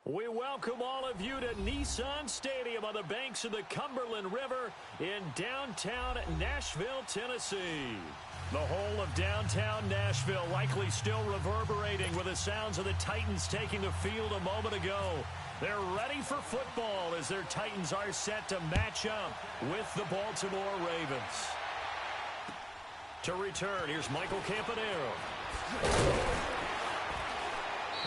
We welcome all of you to Nissan Stadium on the banks of the Cumberland River in downtown Nashville, Tennessee. The whole of downtown Nashville likely still reverberating with the sounds of the Titans taking the field a moment ago. They're ready for football as their Titans are set to match up with the Baltimore Ravens. To return, here's Michael Campanaro.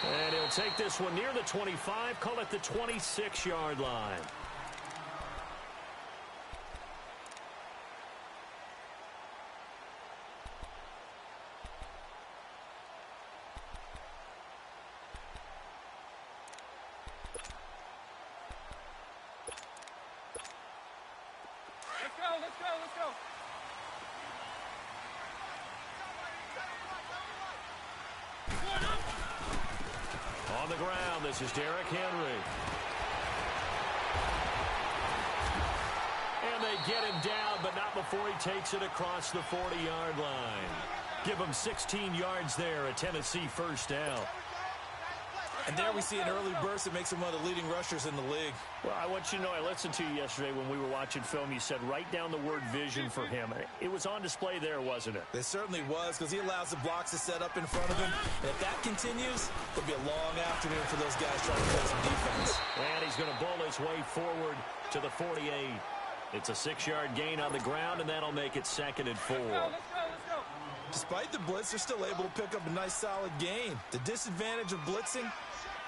And he'll take this one near the 25, call it the 26-yard line. Let's go. On the ground, this is Derrick Henry. And they get him down, but not before he takes it across the 40-yard line. Give him 16 yards there, a Tennessee first down. And there we see an early burst that makes him one of the leading rushers in the league. Well, I want you to know, I listened to you yesterday when we were watching film. You said write down the word vision for him. It was on display there, wasn't it? It certainly was, because he allows the blocks to set up in front of him. And if that continues, it'll be a long afternoon for those guys trying to play some defense. And he's going to bull his way forward to the 48. It's a 6-yard gain on the ground, and that'll make it 2nd and 4. Let's go. Despite the blitz, they're still able to pick up a nice, solid gain. The disadvantage of blitzing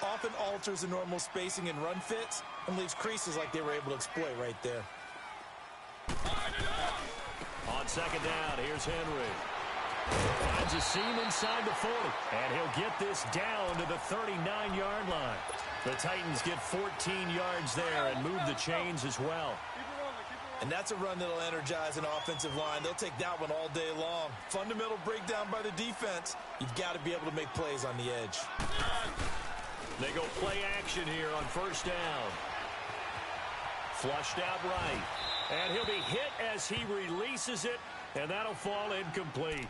often alters the normal spacing and run fits and leaves creases like they were able to exploit right there. On 2nd down, here's Henry. Finds a seam inside the 40, and he'll get this down to the 39-yard line. The Titans get 14 yards there and move the chains as well. And that's a run that'll energize an offensive line. They'll take that one all day long. Fundamental breakdown by the defense. You've got to be able to make plays on the edge. They go play action here on 1st down. Flushed out right. And he'll be hit as he releases it, and that'll fall incomplete.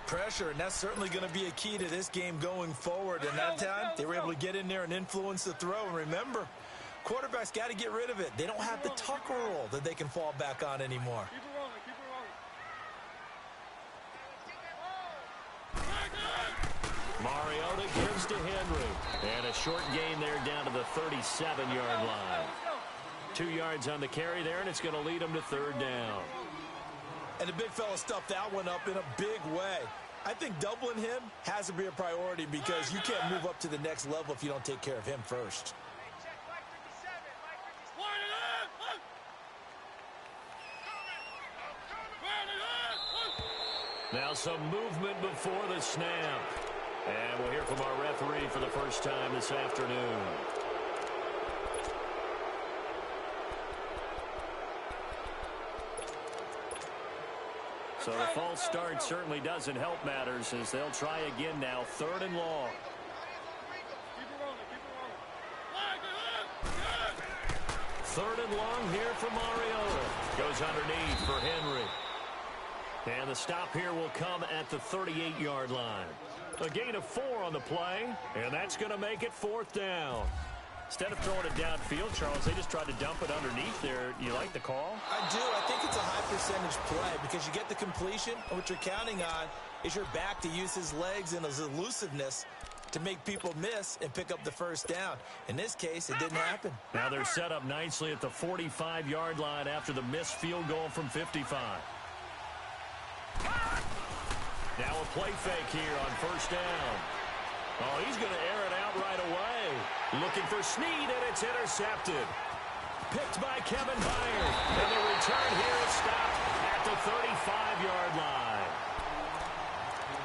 Pressure, and that's certainly going to be a key to this game going forward. And that time, they were able to get in there and influence the throw. And remember, quarterbacks got to get rid of it. They don't have the tuck roll that they can fall back on anymore. Keep it rolling. Mariota gives to Henry. And a short gain there down to the 37-yard line. 2 yards on the carry there, and it's going to lead them to 3rd down. And the big fella stuffed that one up in a big way. I think doubling him has to be a priority because you can't move up to the next level if you don't take care of him first. Now some movement before the snap. And we'll hear from our referee for the first time this afternoon. So the false start certainly doesn't help matters as they'll try again now. 3rd and long. 3rd and long here for Mariota. Goes underneath for Henry. And the stop here will come at the 38-yard line. A gain of 4 on the play, and that's going to make it 4th down. Instead of throwing it downfield, Charles, they just tried to dump it underneath there. You like the call? I do. I think it's a high percentage play because you get the completion, and what you're counting on is your back to use his legs and his elusiveness to make people miss and pick up the 1st down. In this case, it didn't happen. Now they're set up nicely at the 45-yard line after the missed field goal from 55. Now a play fake here on 1st down. Oh, he's going to air it out right away. Looking for Snead, and it's intercepted. Picked by Kevin Byard. And the return here is stopped at the 35-yard line.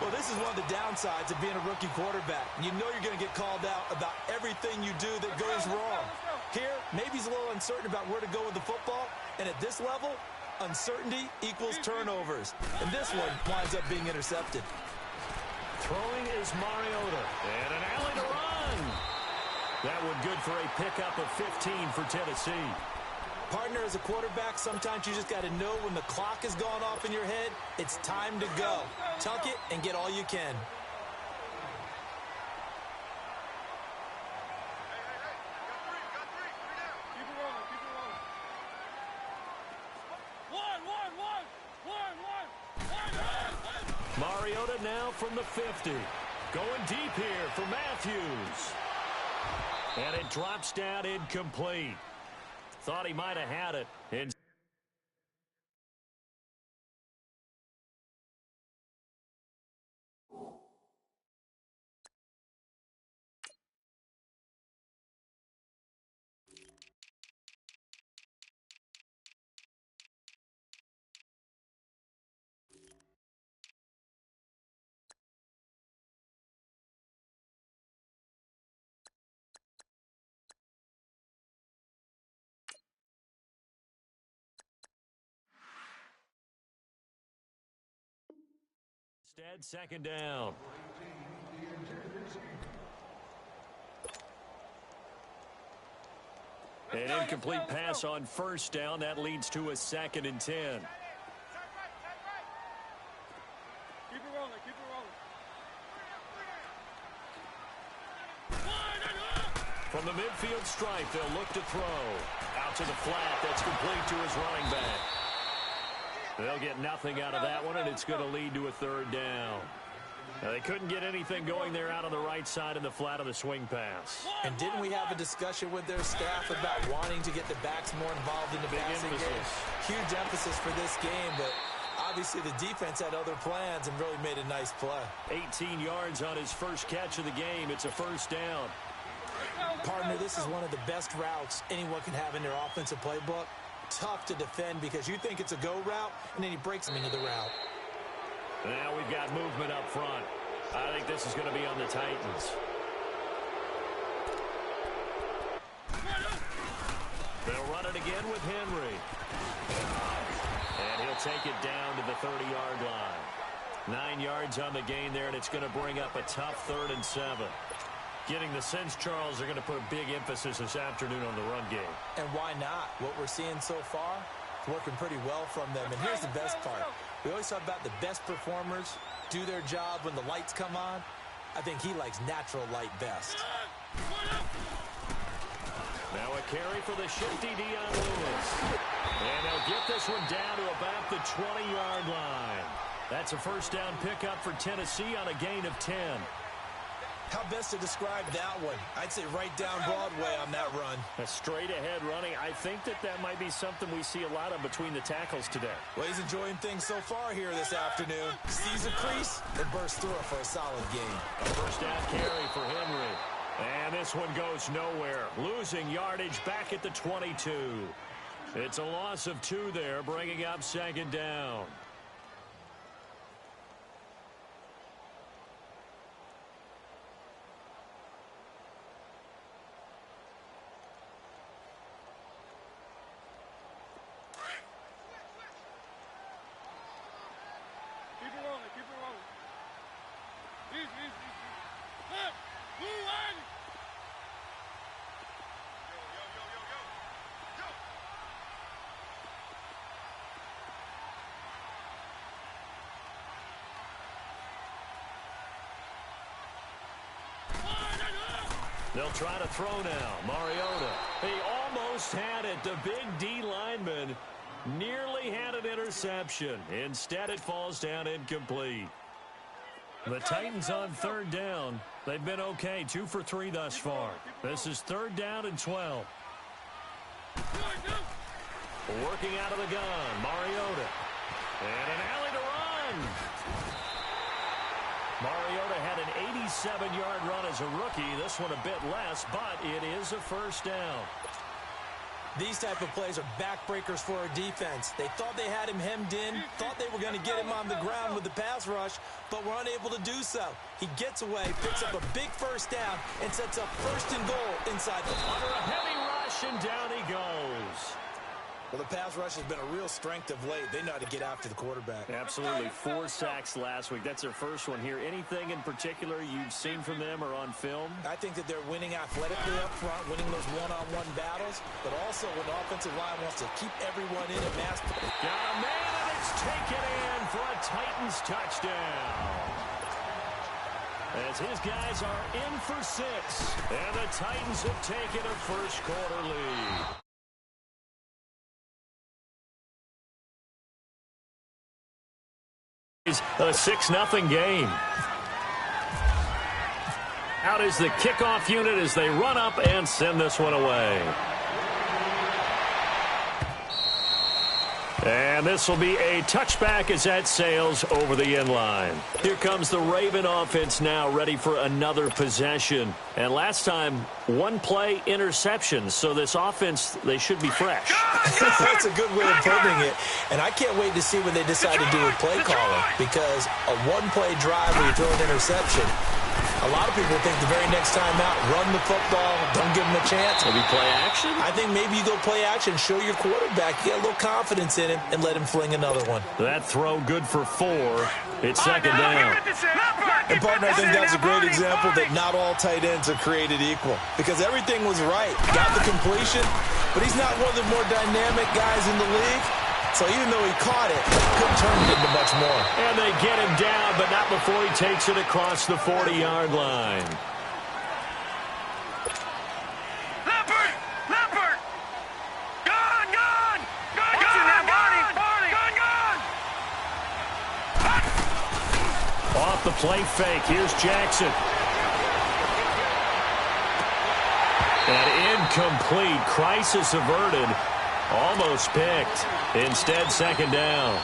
Well, this is one of the downsides of being a rookie quarterback. You know you're going to get called out about everything you do that goes wrong. Here, maybe he's a little uncertain about where to go with the football. And at this level, uncertainty equals turnovers. And this one winds up being intercepted. Throwing is Mariota. And an alley to run. That one good for a pickup of 15 for Tennessee. Partner, as a quarterback, sometimes you just got to know when the clock has gone off in your head, it's time to go. Tuck it and get all you can. Mariota now from the 50. Going deep here for Matthews. And it drops down incomplete. Thought he might have had it. Instead, second down. An incomplete pass on first down. That leads to a 2nd and 10. Keep it rolling, keep it rolling. From the midfield stripe, they'll look to throw. Out to the flat. That's complete to his running back. They'll get nothing out of that one, and it's going to lead to a 3rd down. Now, they couldn't get anything going there out on the right side in the flat of the swing pass. And didn't we have a discussion with their staff about wanting to get the backs more involved in the passing game? Huge emphasis for this game, but obviously the defense had other plans and really made a nice play. 18 yards on his first catch of the game. It's a 1st down. Partner, this is one of the best routes anyone can have in their offensive playbook. Tough to defend because you think it's a go route, and then he breaks them into the route. Now we've got movement up front. I think this is going to be on the Titans. They'll run it again with Henry. And he'll take it down to the 30-yard line. 9 yards on the gain there, and it's going to bring up a tough 3rd and 7. Getting the sense, Charles, they're going to put a big emphasis this afternoon on the run game. And why not? What we're seeing so far is working pretty well from them. And here's the best part. We always talk about the best performers do their job when the lights come on. I think he likes natural light best. Now a carry for the shifty Dion Lewis. And they'll get this one down to about the 20-yard line. That's a 1st down pickup for Tennessee on a gain of 10. How best to describe that one? I'd say right down Broadway on that run. A straight-ahead running. I think that might be something we see a lot of between the tackles today. Well, he's enjoying things so far here this afternoon. Sees a crease and bursts through it for a solid gain. A 1st down carry for Henry. And this one goes nowhere. Losing yardage back at the 22. It's a loss of 2 there, bringing up 2nd down. They'll try to throw now. Mariota. He almost had it. The big D lineman nearly had an interception. Instead, it falls down incomplete. The Titans on 3rd down. They've been okay. 2 for 3 thus far. This is 3rd down and 12. Working out of the gun. Mariota. And an alley to run. Mariota had an 87-yard run as a rookie. This one a bit less, but it is a 1st down. These type of plays are backbreakers for our defense. They thought they had him hemmed in, thought they were going to get him on the ground with the pass rush, but were unable to do so. He gets away, picks up a big 1st down, and sets up 1st and goal inside the under a heavy rush, and down he goes. Well, the pass rush has been a real strength of late. They know how to get after the quarterback. Absolutely. 4 sacks last week. That's their first one here. Anything in particular you've seen from them or on film? I think that they're winning athletically up front, winning those one-on-one battles, but also when the offensive line wants to keep everyone in at mass. Got a man, and it's taken in for a Titans touchdown. As his guys are in for 6, and the Titans have taken a first-quarter lead. stays a 6-0 game. Out is the kickoff unit as they run up and send this one away. And this will be a touchback as that sails over the end line. Here comes the Raven offense now, ready for another possession. And last time, one play interception. So this offense, they should be fresh. That's a good way of putting it. And I can't wait to see what they decide to do with play calling. Because a one-play drive where you throw an interception, a lot of people think the very next time out, run the football, don't give them a chance. Maybe play action? I think maybe you go play action, show your quarterback, get a little confidence in him, and let him fling another one. That throw good for 4. It's second down. And, partner, I think that's a great example that not all tight ends are created equal. Because everything was right. Got the completion, but he's not one of the more dynamic guys in the league. So even though he caught it, couldn't turn it into much more. And they get him down, but not before he takes it across the 40-yard line. Leopard! Gone! Off the play fake, here's Jackson. And incomplete, crisis averted, almost picked. Instead, second down.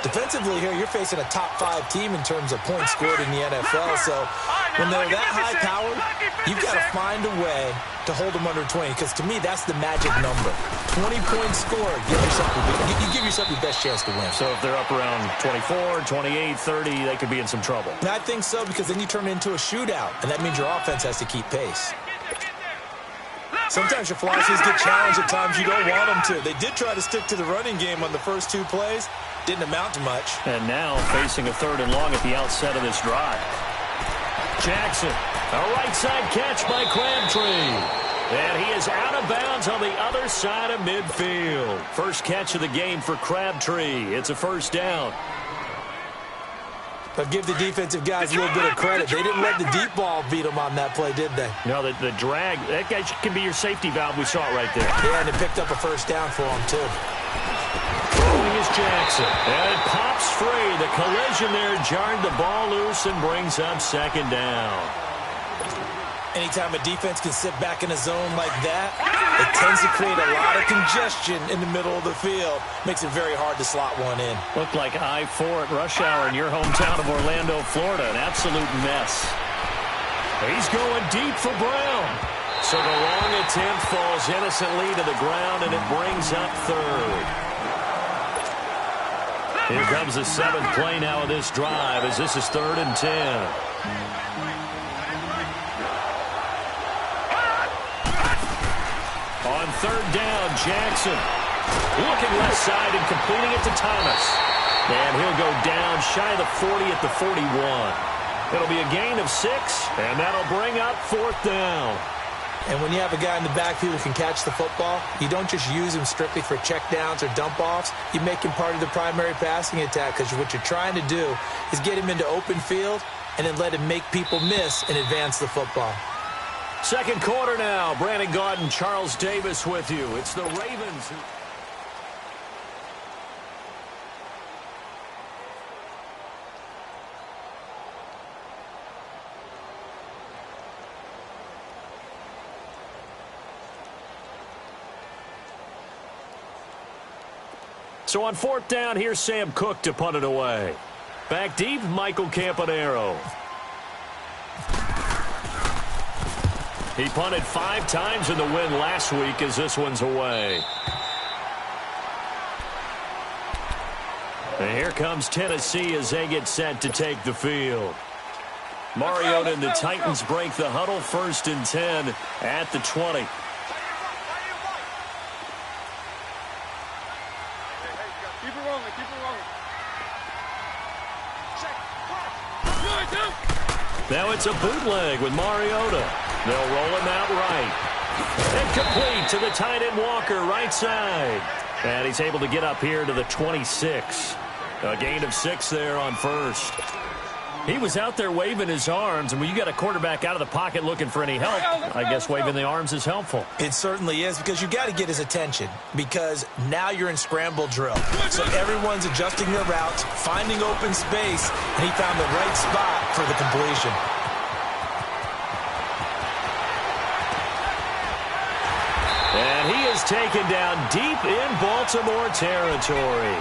Defensively here, you're facing a top-5 team in terms of points scored in the NFL. So when they're that high-powered, you've got to find a way to hold them under 20. Because to me, that's the magic number. 20 points scored, you give yourself your best chance to win. So if they're up around 24, 28, 30, they could be in some trouble. And I think so, because then you turn it into a shootout. And that means your offense has to keep pace. Sometimes your philosophies get challenged at times you don't want them to. They did try to stick to the running game on the first 2 plays. Didn't amount to much. And now facing a 3rd and long at the outset of this drive. Jackson, a right side catch by Crabtree. And he is out of bounds on the other side of midfield. First catch of the game for Crabtree. It's a first down. But give the defensive guys a little bit of credit. They didn't let the deep ball beat them on that play, did they? No, the drag, that guy can be your safety valve. We saw it right there. Yeah, and it picked up a first down for them, too. Throwing is Jackson. And it pops free. The collision there jarred the ball loose and brings up second down. Anytime a defense can sit back in a zone like that, it tends to create a lot of congestion in the middle of the field. Makes it very hard to slot one in. Looked like I-4 at rush hour in your hometown of Orlando, Florida. An absolute mess. He's going deep for Brown. So the long attempt falls innocently to the ground, and it brings up 3rd. Here comes the 7th play now of this drive as this is 3rd and 10. On 3rd down, Jackson looking left side and completing it to Thomas. And he'll go down shy of the 40 at the 41. It'll be a gain of 6, and that'll bring up 4th down. And when you have a guy in the backfield who can catch the football, you don't just use him strictly for checkdowns or dump-offs. You make him part of the primary passing attack, because what you're trying to do is get him into open field and then let him make people miss and advance the football. Second quarter now. Brandon Gaudin, Charles Davis with you. It's the Ravens who... So on 4th down, here's Sam Cook to punt it away. Back deep, Michael Campanaro. He punted 5 times in the win last week as this one's away. And here comes Tennessee as they get set to take the field. Mariota and the Titans break the huddle, 1st and 10 at the 20. Now it's a bootleg with Mariota. They'll roll him out right. And complete to the tight end Walker, right side. And he's able to get up here to the 26. A gain of 6 there on 1st. He was out there waving his arms, and when you got a quarterback out of the pocket looking for any help, I guess waving the arms is helpful. It certainly is, because you got to get his attention, because now you're in scramble drill. So everyone's adjusting their routes, finding open space, and he found the right spot for the completion. And he is taken down deep in Baltimore territory.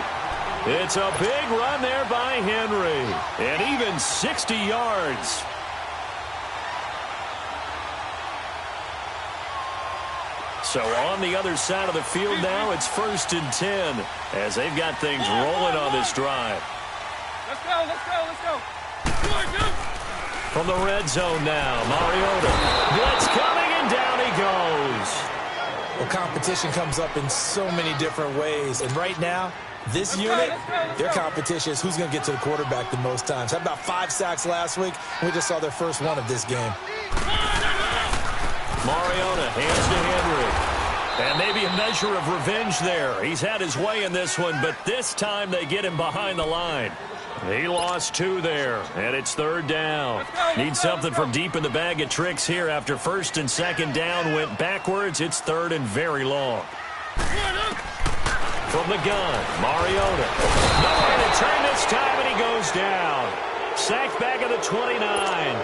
It's a big run there by Henry, and even 60 yards. So on the other side of the field now, it's 1st and 10 as they've got things rolling on this drive. Let's go, let's go, let's go. Go. From the red zone now, Mariota. Blitz coming, and down he goes. Well, competition comes up in so many different ways, and right now, this unit, their competition is who's going to get to the quarterback the most times. How about 5 sacks last week? We just saw their first one of this game. Mariota hands to Henry. And maybe a measure of revenge there. He's had his way in this one, but this time they get him behind the line. He lost 2 there, and it's 3rd down. Need something from deep in the bag of tricks here after 1st and 2nd down went backwards. It's 3rd and very long. From the gun, Mariota. Nowhere to turn this time, and he goes down. Sacked back at the 29.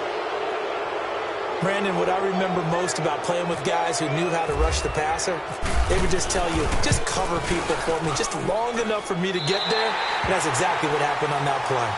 Brandon, what I remember most about playing with guys who knew how to rush the passer, they would just tell you, just cover people for me, just long enough for me to get there. And that's exactly what happened on that play.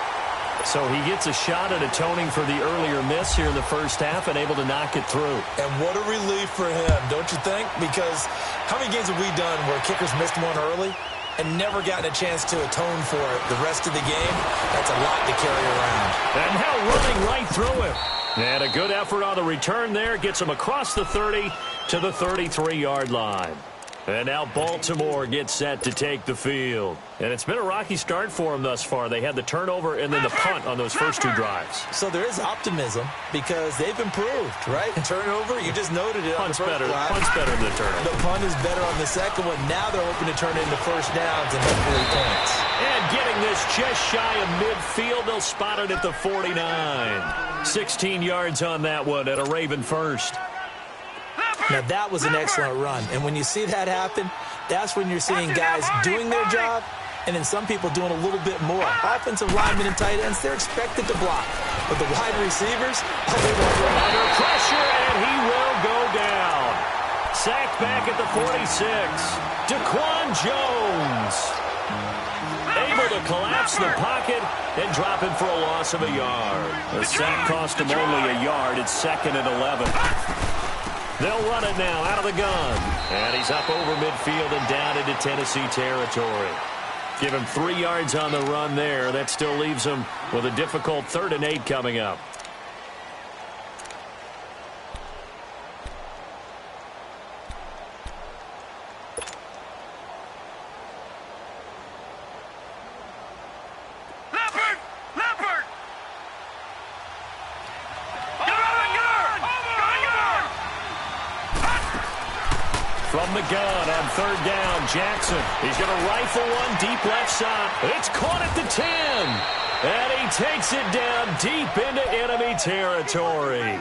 So he gets a shot at atoning for the earlier miss here in the first half and able to knock it through. And what a relief for him, don't you think? Because how many games have we done where kickers missed one early and never gotten a chance to atone for it the rest of the game? That's a lot to carry around. And now running right through him. And a good effort on the return there. Gets him across the 30 to the 33-yard line. And now Baltimore gets set to take the field. And it's been a rocky start for them thus far. They had the turnover and then the punt on those first 2 drives. So there is optimism because they've improved, right? Turnover, you just noted it. Punt's better. Punt's better than the turnover. The punt is better on the second one. Now they're hoping to turn it into first downs and hopefully points. And getting this just shy of midfield. They'll spot it at the 49. 16 yards on that one at a Raven first. Now, that was an excellent run. And when you see that happen, that's when you're seeing guys doing their job and then some people doing a little bit more. Offensive linemen and tight ends, they're expected to block. But the wide receivers, they won't go under pressure, and he will go down. Sacked back at the 46. Daquan Jones able to collapse the pocket and drop him for a loss of a yard. The sack cost him only a yard. It's 2nd and 11. They'll run it now out of the gun. And he's up over midfield and down into Tennessee territory. Give him 3 yards on the run there. That still leaves him with a difficult 3rd and 8 coming up. From the gun on 3rd down, Jackson. He's going to rifle one deep left side. It's caught at the 10. And he takes it down deep into enemy territory.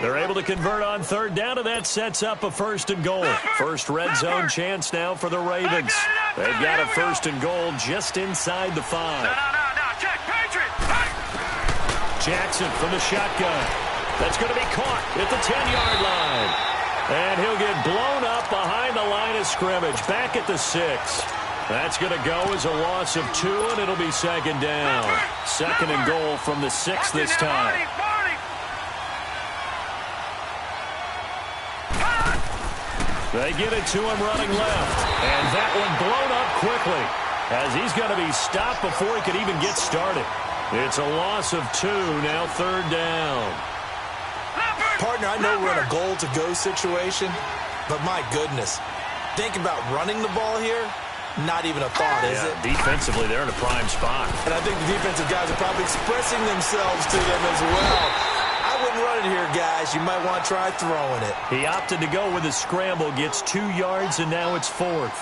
They're able to convert on 3rd down, and that sets up a 1st and goal. First red zone chance now for the Ravens. They've got a 1st and goal just inside the 5. Check, Patriot. Jackson from the shotgun. That's going to be caught at the 10-yard line. And he'll get blown up behind the line of scrimmage, back at the 6. That's going to go as a loss of 2, and it'll be 2nd down. 2nd and goal from the 6 this time. They get it to him running left. And that one blown up quickly as he's going to be stopped before he could even get started. It's a loss of 2, now 3rd down. Partner, I know we're in a goal-to-go situation, but my goodness, think about running the ball here. Not even a thought, is it? Defensively, they're in a prime spot. And I think the defensive guys are probably expressing themselves to them as well. I wouldn't run it here, guys. You might want to try throwing it. He opted to go with a scramble, gets 2 yards, and now it's 4th.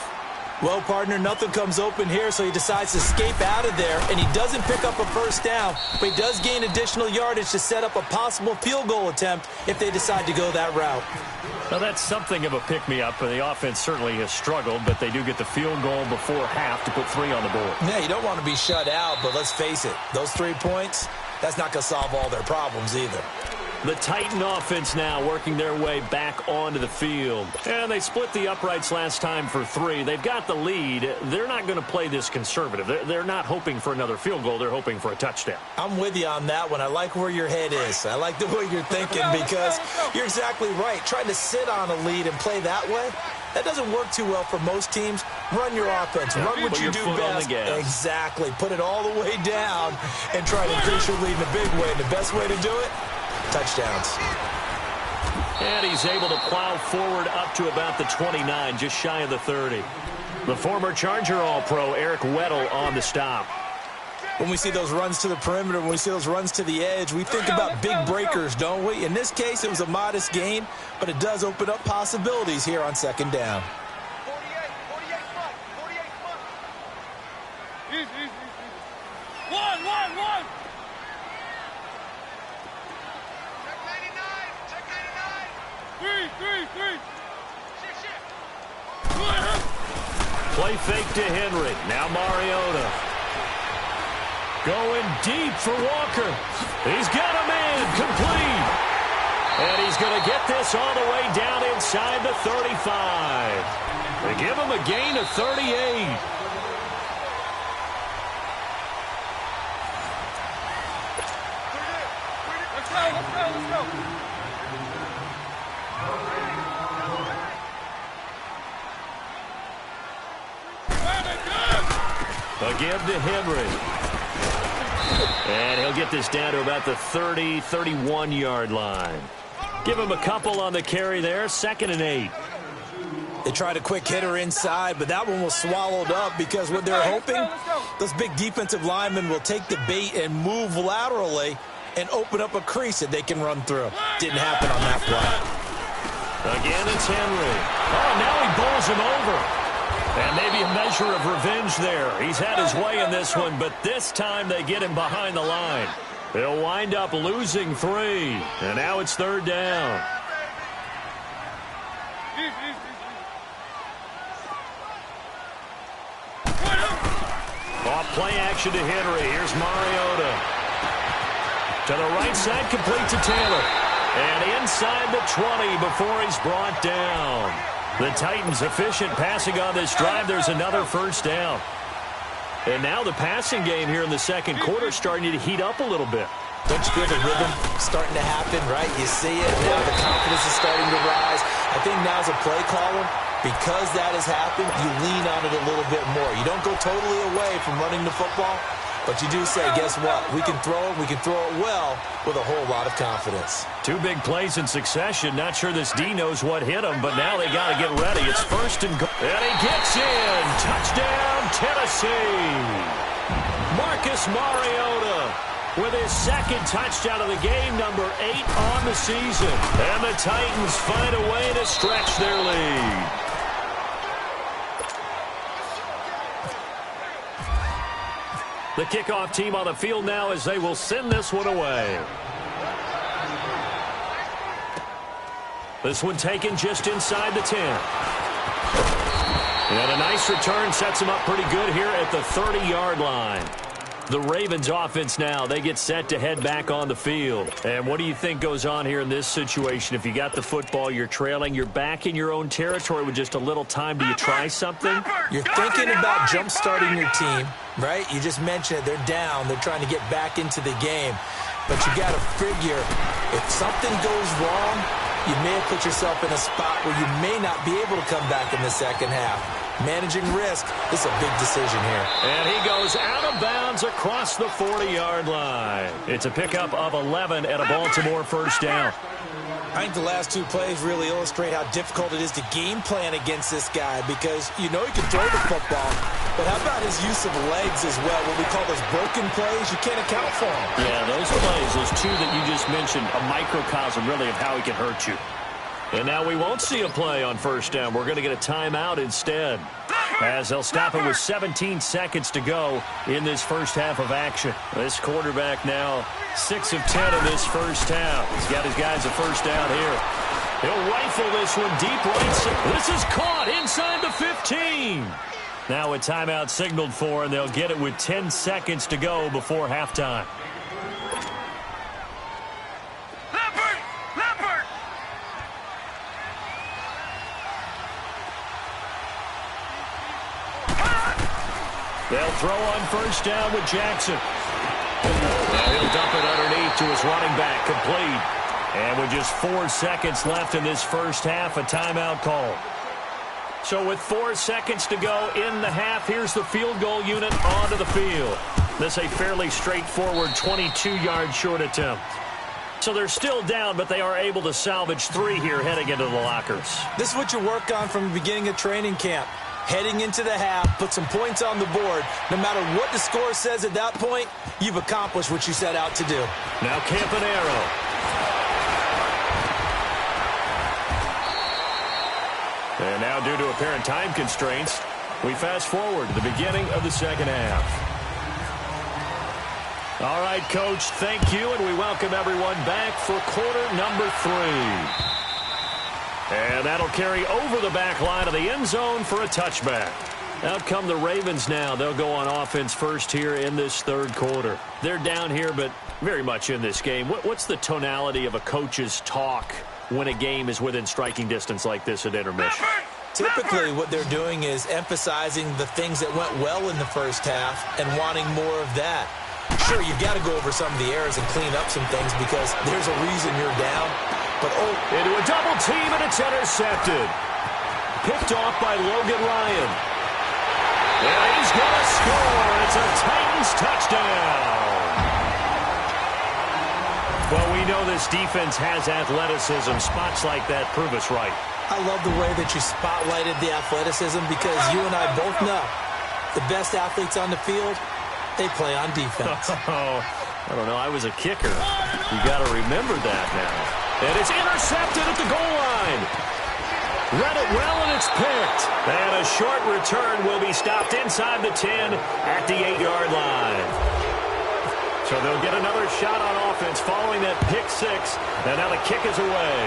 Well, partner, nothing comes open here, so he decides to escape out of there, and he doesn't pick up a first down, but he does gain additional yardage to set up a possible field goal attempt if they decide to go that route. Well, that's something of a pick-me-up. The offense certainly has struggled, but they do get the field goal before half to put 3 on the board. Yeah, you don't want to be shut out, but let's face it, those 3 points, that's not going to solve all their problems either. The Titan offense now working their way back onto the field. And they split the uprights last time for 3. They've got the lead. They're not going to play this conservative. They're not hoping for another field goal. They're hoping for a touchdown. I'm with you on that one. I like where your head is. I like the way you're thinking because you're exactly right. Trying to sit on a lead and play that way, that doesn't work too well for most teams. Run your offense. Run what you do best. Exactly. Put it all the way down and try to increase your lead in a big way. And the best way to do it, touchdowns. And he's able to plow forward up to about the 29, just shy of the 30. The former Charger All-Pro, Eric Weddle, on the stop. When we see those runs to the perimeter, when we see those runs to the edge, we think about big breakers, don't we? In this case, it was a modest gain, but it does open up possibilities here on second down. 48 front. Easy. 1. Check 99. 3. Play fake to Henry. Now Mariota. Going deep for Walker. He's got a man complete. And he's going to get this all the way down inside the 35. They give him a gain of 38. Let's go. Again to Henry. And he'll get this down to about the 30, 31-yard line. Give him a couple on the carry there. 2nd and 8. They tried a quick hitter inside, but that one was swallowed up because what they're hoping, those big defensive linemen will take the bait and move laterally and open up a crease that they can run through. Didn't happen on that play. Again, it's Henry. Oh, now he bowls him over. And maybe a measure of revenge there. He's had his way in this one, but this time they get him behind the line. They'll wind up losing 3. And now it's 3rd down. Off play action to Henry. Here's Mariota. To the right side, complete to Taylor. And inside the 20 before he's brought down. The Titans efficient passing on this drive. There's another first down. And now the passing game here in the second quarter starting to heat up a little bit. Don't you feel the rhythm starting to happen, right? You see it. Now the confidence is starting to rise. I think now as a play caller, because that has happened, you lean on it a little bit more. You don't go totally away from running the football, but you do say, guess what? We can throw it. We can throw it well with a whole lot of confidence. 2 big plays in succession. Not sure this D knows what hit him, but now they got to get ready. It's 1st and goal. And he gets in. Touchdown, Tennessee. Marcus Mariota with his 2nd touchdown of the game, number 8 on the season. And the Titans find a way to stretch their lead. The kickoff team on the field now as they will send this one away. This one taken just inside the 10. And a nice return sets him up pretty good here at the 30-yard line. The Ravens offense now, they get set to head back on the field. And what do you think goes on here in this situation? If you got the football, you're trailing, you're back in your own territory with just a little time. Do you try something? You're thinking about jump-starting your team, right? You just mentioned it. They're down. They're trying to get back into the game. But you got to figure, if something goes wrong, you may have put yourself in a spot where you may not be able to come back in the second half. Managing risk, this is a big decision here. And he goes out of bounds across the 40-yard line. It's a pickup of 11 and a Baltimore first down. I think the last 2 plays really illustrate how difficult it is to game plan against this guy because you know he can throw the football, but how about his use of legs as well? What we call those broken plays, you can't account for them. Yeah, those plays, those 2 that you just mentioned, a microcosm really of how he can hurt you. And now we won't see a play on first down. We're going to get a timeout instead. as they'll stop it with 17 seconds to go in this first half of action. This quarterback now 6 of 10 in this first half. He's got his guys a first down here. He'll rifle this one deep right. This is caught inside the 15. Now a timeout signaled for, and they'll get it with 10 seconds to go before halftime. They'll throw on first down with Jackson. Now he'll dump it underneath to his running back, complete. And with just 4 seconds left in this first half, a timeout call. So with 4 seconds to go in the half, here's the field goal unit onto the field. This a fairly straightforward 22-yard short attempt. So they're still down, but they are able to salvage 3 here heading into the lockers. This is what you work on from the beginning of training camp. Heading into the half, put some points on the board. No matter what the score says at that point, you've accomplished what you set out to do. Now Campanaro. And now, due to apparent time constraints, we fast forward to the beginning of the second half. All right, Coach, thank you, and we welcome everyone back for quarter number 3. And that'll carry over the back line of the end zone for a touchback. Out come the Ravens now. They'll go on offense first here in this third quarter. They're down here, but very much in this game. What's the tonality of a coach's talk when a game is within striking distance like this at intermission? Typically, what they're doing is emphasizing the things that went well in the first half and wanting more of that. Sure, you've got to go over some of the errors and clean up some things because there's a reason you're down. But into a double team, and it's intercepted. Picked off by Logan Ryan. And he's going to score. It's a Titans touchdown. Well, we know this defense has athleticism. Spots like that prove us right. I love the way that you spotlighted the athleticism because you and I both know the best athletes on the field, they play on defense. Oh, I don't know. I was a kicker. You got to remember that now. And it's intercepted at the goal line. Read it well, and it's picked. And a short return will be stopped inside the 10 at the 8-yard line. So they'll get another shot on offense following that pick 6. And now the kick is away.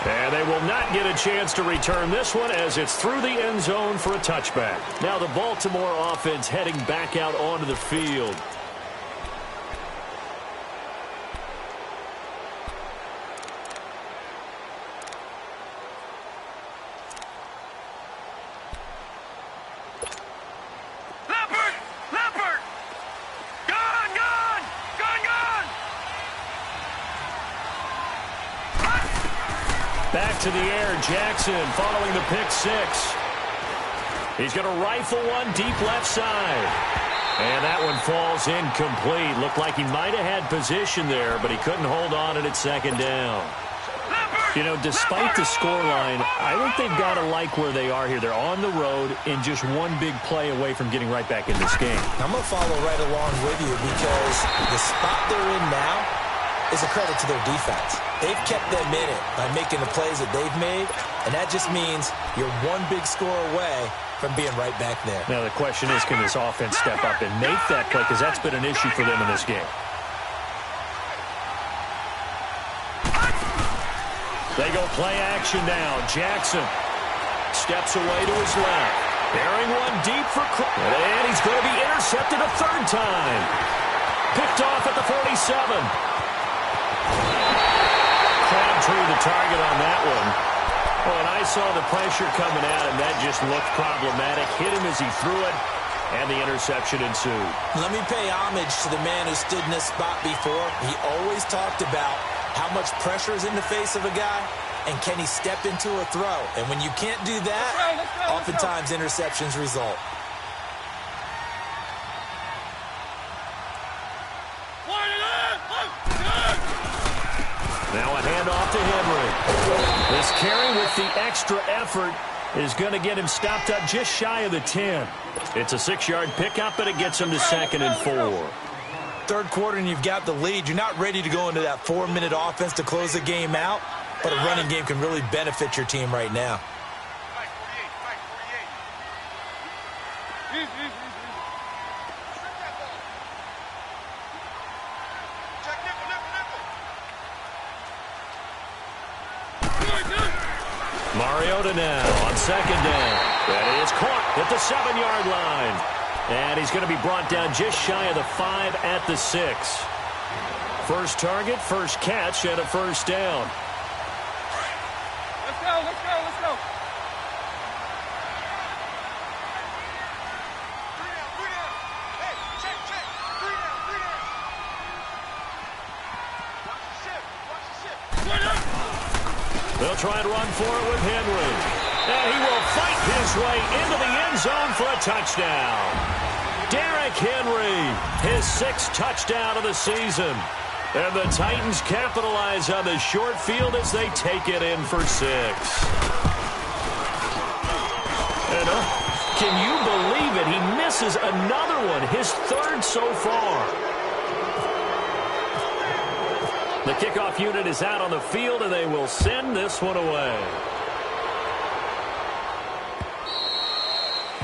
And they will not get a chance to return this one as it's through the end zone for a touchback. Now the Baltimore offense heading back out onto the field. Back to the air, Jackson following the pick 6. He's going to rifle one deep left side. And that one falls incomplete. Looked like he might have had position there, but he couldn't hold on at its second down. You know, despite the scoreline, I think they've got to like where they are here. They're on the road and just one big play away from getting right back in this game. I'm going to follow right along with you because the spot they're in now is a credit to their defense. They've kept them in it by making the plays that they've made, and that just means you're one big score away from being right back there. Now the question is, can this offense step up and make that play? Because that's been an issue for them in this game. They go play action now. Jackson steps away to his left. Bearing one deep for and he's going to be intercepted a third time. Picked off at the 47. Crabtree the target on that one. Oh, and I saw the pressure coming at him. That just looked problematic. Hit him as he threw it, and the interception ensued. Let me pay homage to the man who stood in this spot before. He always talked about how much pressure is in the face of a guy, and can he step into a throw. And when you can't do that, oftentimes interceptions result. Now a handoff to Henry. This carry with the extra effort is going to get him stopped up just shy of the 10. It's a 6-yard pickup, and it gets him to 2nd and 4. Third quarter, and you've got the lead. You're not ready to go into that 4-minute offense to close the game out, but a running game can really benefit your team right now. Mariota now on second down. And he is caught at the 7-yard line. And he's going to be brought down just shy of the 5 at the 6. First target, first catch, and a first down. Let's go, let's go, let's go. They'll try and run for it with Henry. And he will fight his way into the end zone for a touchdown. Derrick Henry, his 6th touchdown of the season. And the Titans capitalize on the short field as they take it in for 6. And can you believe it? He misses another one, his 3rd so far. The kickoff unit is out on the field, and they will send this one away.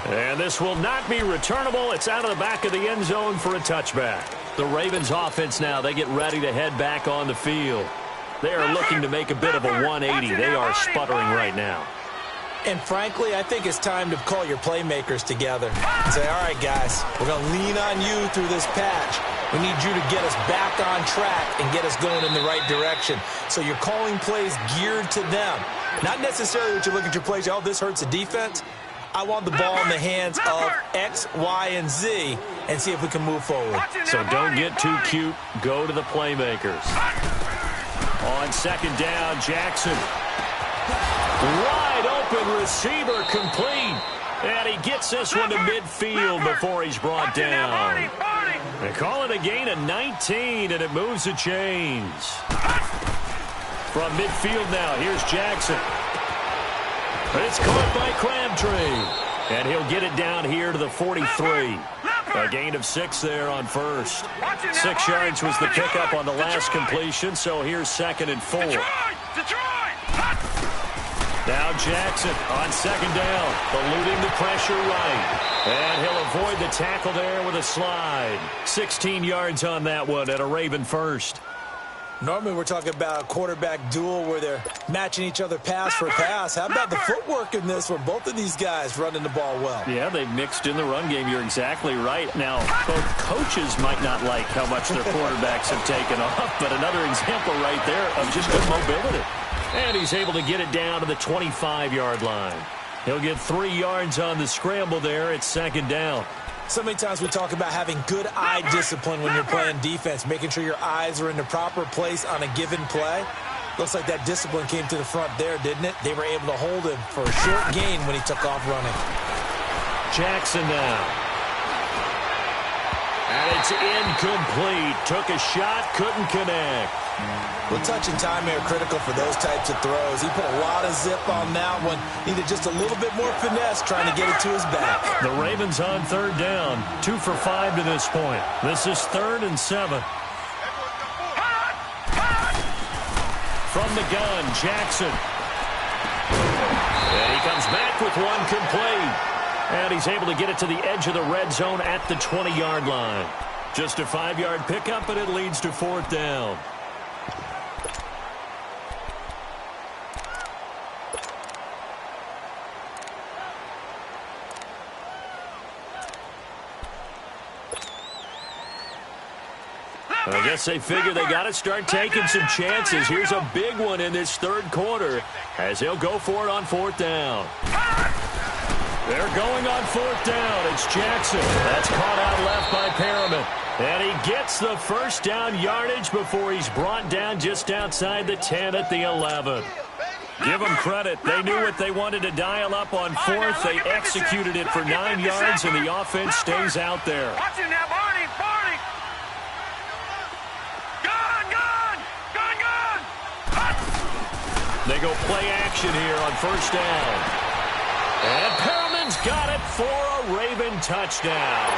And this will not be returnable. It's out of the back of the end zone for a touchback. The Ravens offense now, they get ready to head back on the field. They are looking to make a bit of a 180. They are sputtering right now. And frankly, I think it's time to call your playmakers together and say, all right, guys, we're going to lean on you through this patch. We need you to get us back on track and get us going in the right direction. So you're calling plays geared to them. Not necessarily what you look at your plays, oh, this hurts the defense. I want the ball in the hands of X, Y, and Z and see if we can move forward. So don't get too cute. Go to the playmakers. On second down, Jackson. Wide open receiver complete. And he gets this one to midfield before he's brought down. They call it a gain of 19, and it moves the chains. From midfield now, here's Jackson. It's caught by Crabtree. And he'll get it down here to the 43. A gain of 6 there on first. 6 yards was the pickup on the last completion, so here's 2nd and 4. Now Jackson on second down, eluding the pressure right. And he'll avoid the tackle there with a slide. 16 yards on that one at a Raven first. Normally we're talking about a quarterback duel where they're matching each other pass for pass. How about the footwork in this where both of these guys running the ball well? Yeah, they've mixed in the run game. You're exactly right. Now, both coaches might not like how much their quarterbacks have taken off, but another example right there of just good mobility. And he's able to get it down to the 25-yard line. He'll get 3 yards on the scramble there at second down. So many times we talk about having good eye discipline when you're playing defense, making sure your eyes are in the proper place on a given play. Looks like that discipline came to the front there, didn't it? They were able to hold him for a short gain when he took off running. Jackson now. And it's incomplete. Took a shot, couldn't connect. Well, touch and time are critical for those types of throws. He put a lot of zip on that one. Needed just a little bit more finesse trying to get it to his back. The Ravens on third down. 2 for 5 to this point. This is 3rd and 7. From the gun, Jackson. And he comes back with one complete. And he's able to get it to the edge of the red zone at the 20-yard line. Just a 5-yard pickup, and it leads to 4th down. I guess they figure they got to start taking some chances. Here's a big one in this 3rd quarter as they'll go for it on 4th down. They're going on 4th down. It's Jackson. That's caught out left by Perriman. And he gets the first down yardage before he's brought down just outside the 10 at the 11. Give them credit. They knew what they wanted to dial up on 4th. They executed it for 9 yards, and the offense stays out there. They go play action here on 1st down. And Perriman's got it for a Raven touchdown.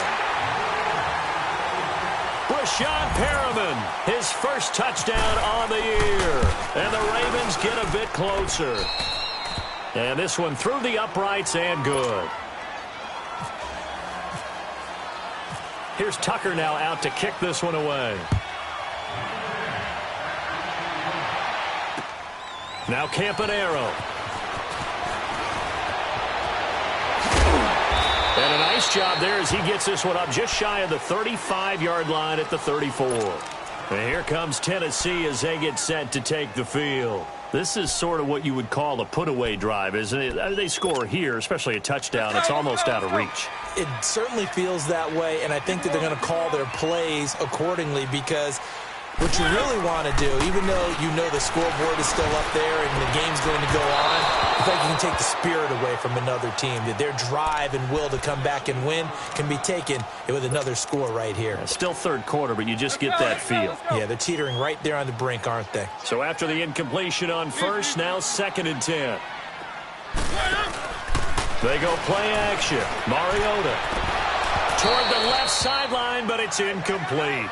Brashad Perriman, his first touchdown on the year. And the Ravens get a bit closer. And this one through the uprights and good. Here's Tucker now out to kick this one away. Now Campanero. Nice job there as he gets this one up just shy of the 35-yard line at the 34. And here comes Tennessee as they get set to take the field. This is sort of what you would call a put-away drive, isn't it? They score here, especially a touchdown. It's almost out of reach. It certainly feels that way, and I think that they're going to call their plays accordingly because what you really want to do, even though you know the scoreboard is still up there and the game's going to go on, I think you can take the spirit away from another team. That their drive and will to come back and win can be taken with another score right here. Still third quarter, but you just get that feel. Yeah, they're teetering right there on the brink, aren't they? So after the incompletion on first, now 2nd and 10. They go play action. Mariota toward the left sideline, but it's incomplete.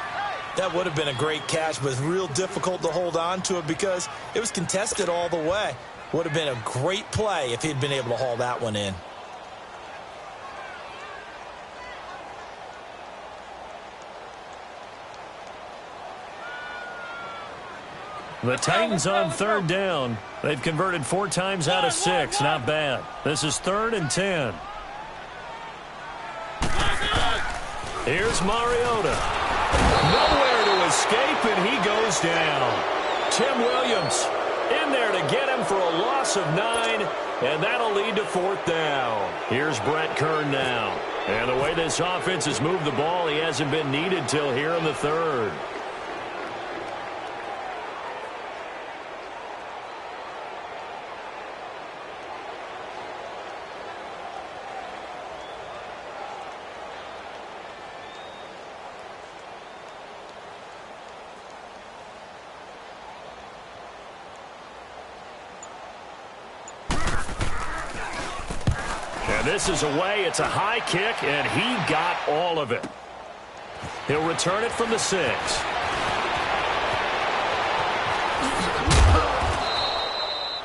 That would have been a great catch, but it's real difficult to hold on to it because it was contested all the way. Would have been a great play if he'd been able to haul that one in. The Titans on 3rd down. They've converted 4 times out of 6. Not bad. This is 3rd and 10. Here's Mariota. Nowhere to escape, and he goes down. Tim Williams in there to get him for a loss of 9, and that'll lead to 4th down. Here's Brett Kern now. And the way this offense has moved the ball, he hasn't been needed till here in the 3rd. This is away. It's a high kick, and he got all of it. He'll return it from the 6.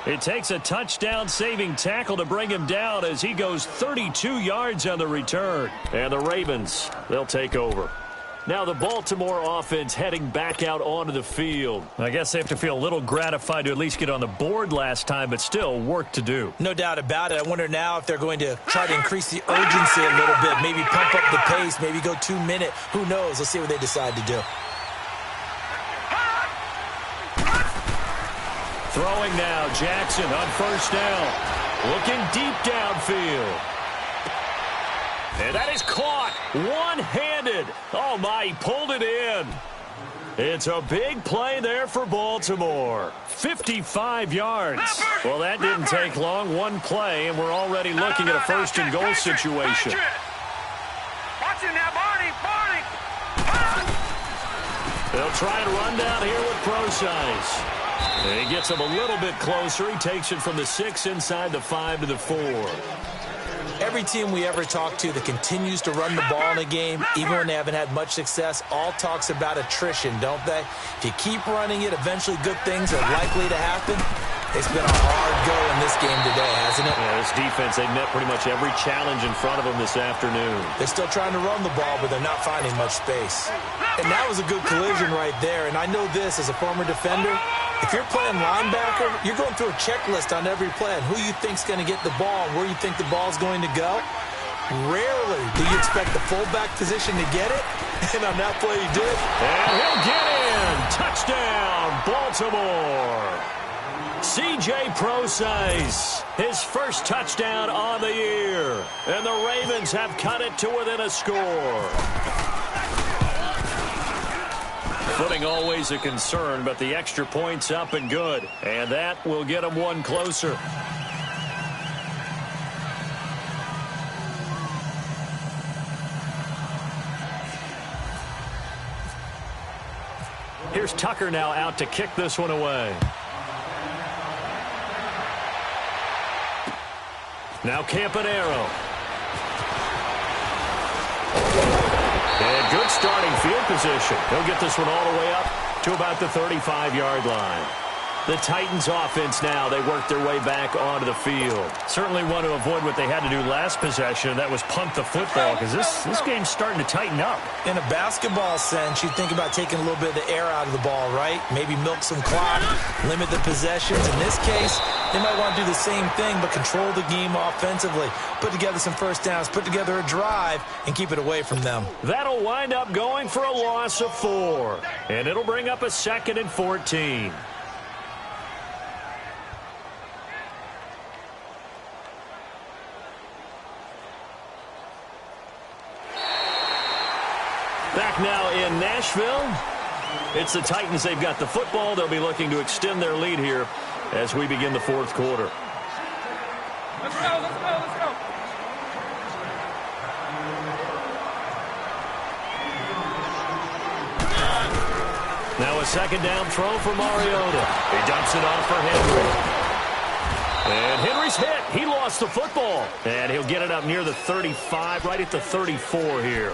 It takes a touchdown-saving tackle to bring him down as he goes 32 yards on the return. And the Ravens, they'll take over. Now the Baltimore offense heading back out onto the field. I guess they have to feel a little gratified to at least get on the board last time, but still work to do. No doubt about it. I wonder now if they're going to try to increase the urgency a little bit, maybe pump up the pace, maybe go 2-minute. Who knows? Let's see what they decide to do. Throwing now, Jackson on 1st down. Looking deep downfield. And that is caught one-handed. Oh, my, he pulled it in. It's a big play there for Baltimore. 55 yards. Well, that didn't take long. One play, and we're already looking at a 1st and goal situation. Watch him now, Barney. They'll try and run down here with Procise. And he gets him a little bit closer. He takes it from the 6 inside the 5 to the 4. Every team we ever talk to that continues to run the ball in a game, even when they haven't had much success, all talks about attrition, don't they? If you keep running it, eventually good things are likely to happen. It's been a hard go in this game today, hasn't it? Yeah, this defense, they've met pretty much every challenge in front of them this afternoon. They're still trying to run the ball, but they're not finding much space. And that was a good collision right there. And I know this as a former defender. If you're playing linebacker, you're going through a checklist on every play on who you think's going to get the ball and where you think the ball's going to go. Rarely do you expect the fullback position to get it. And on that play, he did. And he'll get in. Touchdown, Baltimore. C.J. Procise, his first touchdown on the year. And the Ravens have cut it to within a score. Footing always a concern, but the extra point's up and good. And that will get them one closer. Here's Tucker now out to kick this one away. Now Campanaro. And good starting field position. He'll get this one all the way up to about the 35-yard line. The Titans offense now, they work their way back onto the field. Certainly want to avoid what they had to do last possession. That was punt the football, because this game's starting to tighten up. In a basketball sense, you think about taking a little bit of the air out of the ball, right? Maybe milk some clock, limit the possessions. In this case, they might want to do the same thing, but control the game offensively. Put together some first downs, put together a drive, and keep it away from them. That'll wind up going for a loss of 4. And it'll bring up a 2nd and 14. Back now in Nashville. It's the Titans. They've got the football. They'll be looking to extend their lead here as we begin the 4th quarter. Let's go, let's go, let's go. Now a 2nd down throw for Mariota. He dumps it off for Henry. And Henry's hit. He lost the football. And he'll get it up near the 35, right at the 34 here.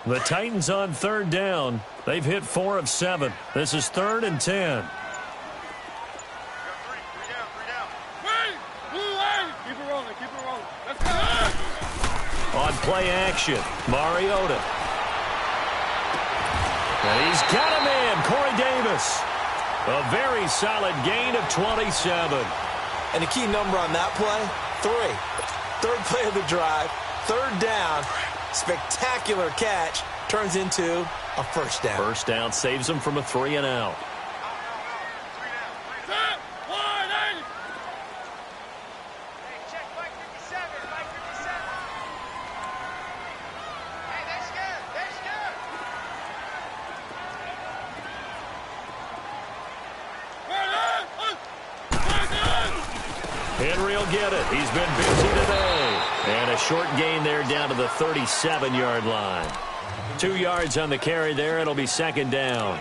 The Titans on 3rd down. They've hit 4 of 7. This is 3rd and 10. Keep it rolling, keep it rolling. Let's go. On play action, Mariota. And he's got a man, Corey Davis. A very solid gain of 27. And the key number on that play, 3. 3rd play of the drive, 3rd down. Spectacular catch turns into a first down. First down saves them from a 3 and out. Henry will get it. He's been busy today. And a short gain there down to the 37-yard line. 2 yards on the carry there. It'll be 2nd down.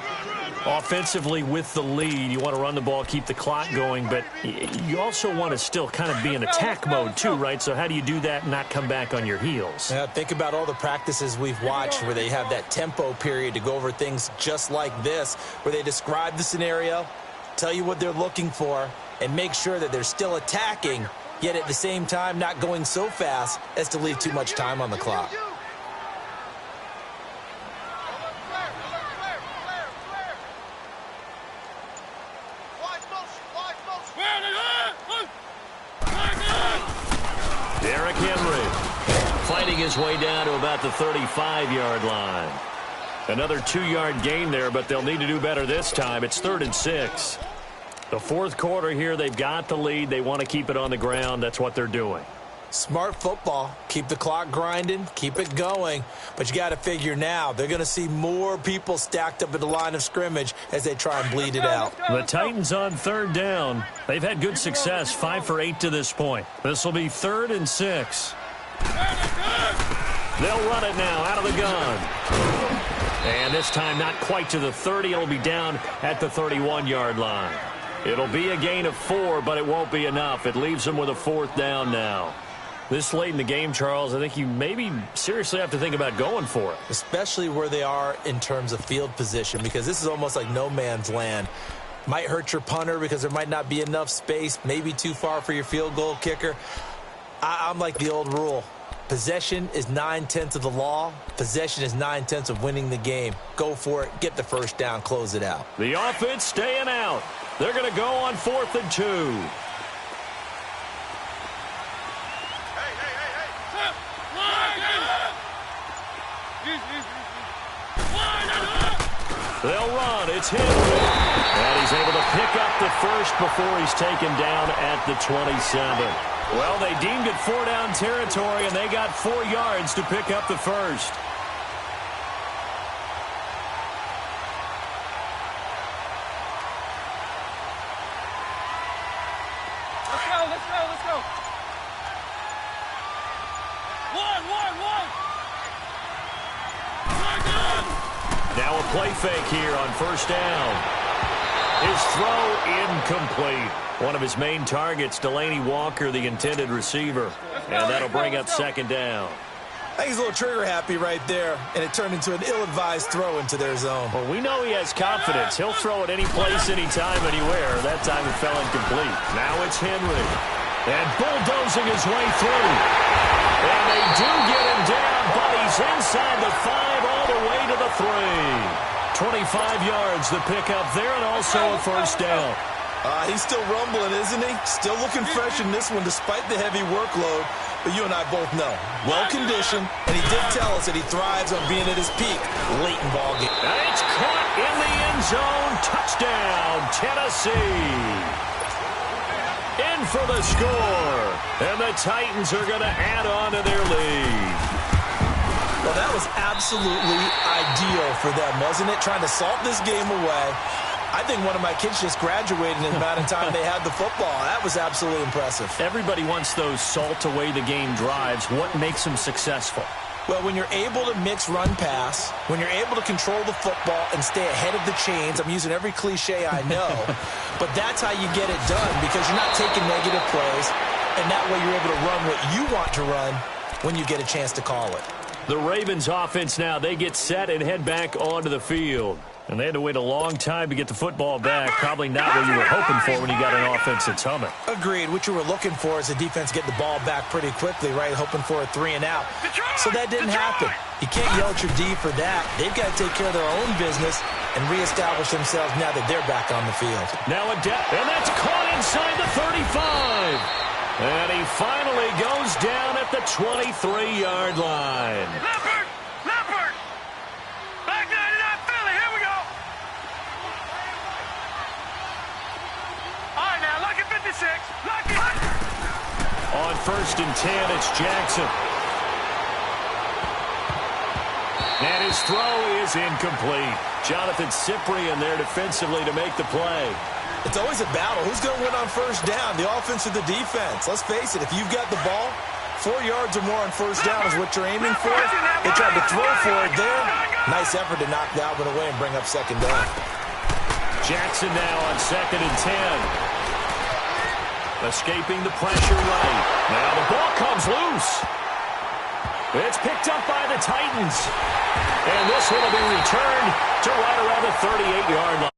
Offensively with the lead, you want to run the ball, keep the clock going, but you also want to still kind of be in attack mode too, right? So how do you do that and not come back on your heels? Yeah, think about all the practices we've watched where they have that tempo period to go over things just like this, where they describe the scenario, tell you what they're looking for, and make sure that they're still attacking, yet at the same time not going so fast as to leave too much time on the clock. Derrick Henry fighting his way down to about the 35-yard line. Another 2-yard gain there, but they'll need to do better this time. It's 3rd and 6. The 4th quarter here, they've got the lead. They want to keep it on the ground. That's what they're doing. Smart football. Keep the clock grinding. Keep it going. But you got to figure now, they're going to see more people stacked up at the line of scrimmage as they try and bleed it out. The Titans on 3rd down. They've had good success, 5 for 8 to this point. This will be 3rd and 6. They'll run it now out of the gun. And this time not quite to the 30. It'll be down at the 31-yard line. It'll be a gain of 4, but it won't be enough. It leaves them with a 4th down now. This late in the game, Charles, I think you maybe seriously have to think about going for it. Especially where they are in terms of field position, because this is almost like no man's land. Might hurt your punter because there might not be enough space, maybe too far for your field goal kicker. I'm like the old rule. Possession is 9/10 of the law. Possession is 9/10 of winning the game. Go for it. Get the first down. Close it out. The offense staying out. They're going to go on 4th and 2. They'll run. It's him. And he's able to pick up the first before he's taken down at the 27. Well, they deemed it 4-down territory, and they got 4 yards to pick up the first. Let's go. 1. Now a play fake here on first down. His throw incomplete. One of his main targets, Delaney Walker, the intended receiver. And that'll bring up second down. I think he's a little trigger-happy right there, and it turned into an ill-advised throw into their zone. Well, we know he has confidence. He'll throw it any place, anytime, anywhere. That time it fell incomplete. Now it's Henry. And bulldozing his way through. And they do get him down, but he's inside the 5 all the way to the 3. 25 yards the pickup there, and also a first down. He's still rumbling, isn't he? Still looking fresh in this one despite the heavy workload. But you and I both know, well-conditioned, and he did tell us that he thrives on being at his peak late in ball game. And it's caught in the end zone. Touchdown, Tennessee. In for the score. And the Titans are going to add on to their lead. Well, that was absolutely ideal for them, wasn't it? Trying to salt this game away. I think one of my kids just graduated in the amount of time they had the football. That was absolutely impressive. Everybody wants those salt-away-the-game drives. What makes them successful? Well, when you're able to mix run-pass, when you're able to control the football and stay ahead of the chains, I'm using every cliche I know, but that's how you get it done because you're not taking negative plays, and that way you're able to run what you want to run when you get a chance to call it. The Ravens offense now, they get set and head back onto the field. And they had to wait a long time to get the football back. Probably not what you were hoping for when you got an offense that's humming. Agreed. What you were looking for is the defense getting the ball back pretty quickly, right? Hoping for a 3 and out. So that didn't happen. You can't yell at your D for that. They've got to take care of their own business and reestablish themselves now that they're back on the field. Now a and that's caught inside the 35. And he finally goes down at the 23-yard line. Leopard! Back 99 Philly, here we go! All right, now, lucky 56. Lucky. On first and 10, it's Jackson. And his throw is incomplete. Jonathan Cyprien there defensively to make the play. It's always a battle. Who's going to win on first down, the offense or the defense? Let's face it, if you've got the ball, 4 yards or more on first down is what you're aiming for. They tried to throw for it there. Nice effort to knock that one away and bring up second down. Jackson now on second and 10. Escaping the pressure right. Now the ball comes loose. It's picked up by the Titans. And this one will be returned to right around the 38-yard line.